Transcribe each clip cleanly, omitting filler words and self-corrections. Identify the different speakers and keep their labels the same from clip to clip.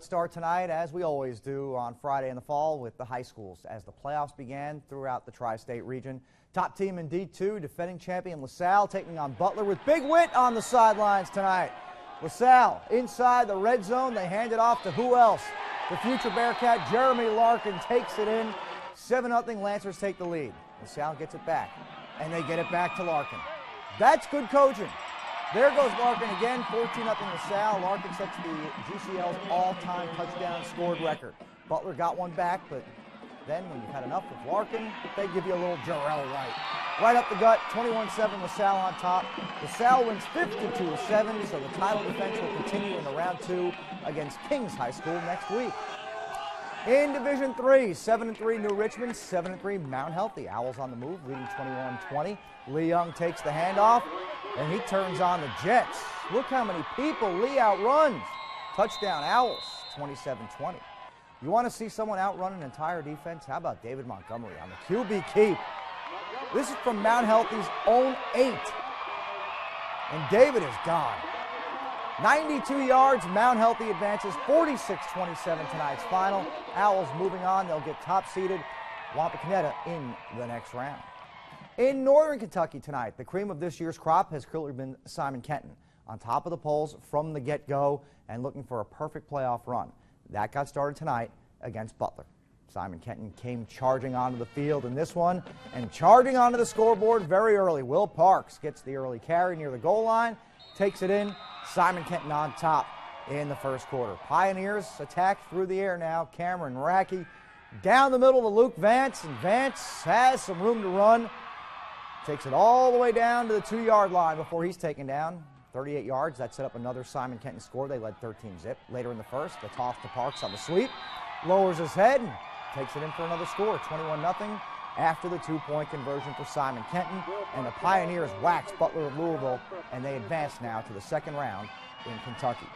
Speaker 1: Start tonight, as we always do on Friday in the fall, with the high schools as the playoffs began throughout the tri-state region. Top team in D2, defending champion LaSalle, taking on Butler with Big Wit on the sidelines tonight. LaSalle inside the red zone. They hand it off to who else? The future Bearcat, Jeremy Larkin, takes it in. 7-0, Lancers take the lead. LaSalle gets it back, and they get it back to Larkin. That's good coaching. There goes Larkin again, 14-0 LaSalle. Larkin sets the GCL's all-time touchdown scored record. Butler got one back, but then when you've had enough with Larkin, they give you a little Jarrell Wright. Right up the gut, 21-7 LaSalle on top. LaSalle wins 52-7, so the title defense will continue in the round 2 against Kings High School next week. In Division 3, 7-3 New Richmond, 7-3 Mount Healthy. Owls on the move, leading 21-20. Lee Young takes the handoff, and he turns on the Jets. Look how many people Lee outruns. Touchdown Owls, 27-20. You want to see someone outrun an entire defense? How about David Montgomery on the QB keep? This is from Mount Healthy's own 8. And David is gone. 92 yards, Mount Healthy advances 46-27 tonight's final. Owls moving on. They'll get top-seeded Wapakoneta in the next round. In Northern Kentucky tonight, the cream of this year's crop has clearly been Simon Kenton, on top of the polls from the get-go and looking for a perfect playoff run. That got started tonight against Butler. Simon Kenton came charging onto the field in this one and charging onto the scoreboard very early. Will Parks gets the early carry near the goal line, takes it in. Simon Kenton on top in the first quarter. Pioneers attack through the air now. Cameron Rackey down the middle to Luke Vance, and Vance has some room to run. Takes it all the way down to the 2-yard line before he's taken down. 38 yards. That set up another Simon Kenton score. They led 13-zip. Later in the first, the toss to Parks on the sweep. Lowers his head and takes it in for another score. 21-0 after the 2-point conversion for Simon Kenton. And the Pioneers wax Butler of Louisville, and they advance now to the second round in Kentucky.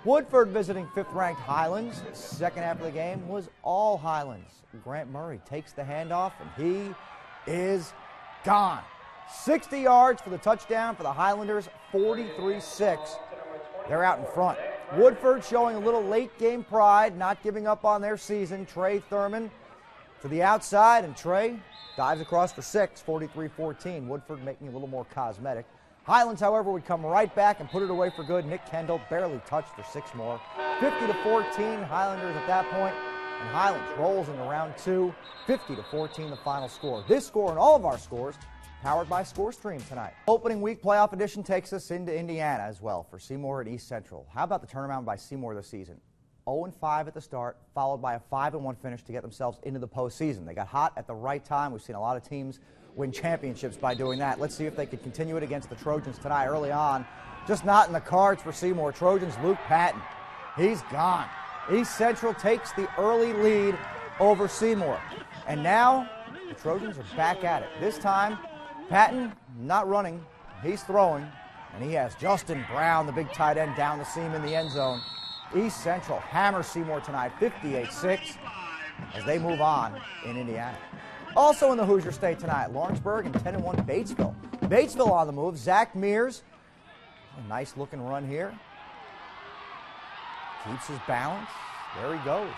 Speaker 1: Woodford visiting 5th-ranked Highlands. Second half of the game was all Highlands. Grant Murray takes the handoff, and he is gone. 60 yards for the touchdown for the Highlanders, 43-6. They're out in front. Woodford showing a little late game pride, not giving up on their season. Trey Thurman to the outside, and Trey dives across for 6, 43-14. Woodford making it a little more cosmetic. Highlands, however, would come right back and put it away for good. Nick Kendall barely touched for 6 more. 50-14, Highlanders at that point. And Highlands rolls into round 2, 50-14 the final score. This score and all of our scores powered by ScoreStream tonight. Opening week playoff edition takes us into Indiana as well for Seymour and East Central. How about the turnaround by Seymour this season? 0-5 at the start, followed by a 5-1 finish to get themselves into the postseason. They got hot at the right time. We've seen a lot of teams win championships by doing that. Let's see if they can continue it against the Trojans tonight early on. Just not in the cards for Seymour. Trojans, Luke Patton. He's gone. East Central takes the early lead over Seymour. And now the Trojans are back at it. This time, Patton not running, he's throwing, and he has Justin Brown, the big tight end, down the seam in the end zone. East Central hammers Seymour tonight, 58-6, as they move on in Indiana. Also in the Hoosier State tonight, Lawrenceburg and 10-1 Batesville. Batesville on the move, Zach Mears, a nice looking run here. Keeps his balance. There he goes.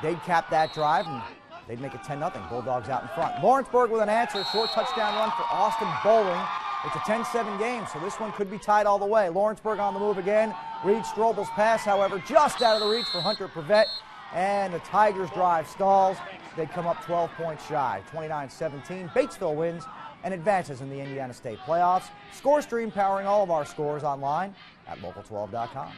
Speaker 1: They'd cap that drive, and they'd make it 10-0. Bulldogs out in front. Lawrenceburg with an answer. Short touchdown run for Austin Bowling. It's a 10-7 game, so this one could be tied all the way. Lawrenceburg on the move again. Reed Strobel's pass, however, just out of the reach for Hunter Prevette. And the Tigers' drive stalls. They come up 12 points shy. 29-17. Batesville wins and advances in the Indiana State playoffs. ScoreStream powering all of our scores online at local12.com.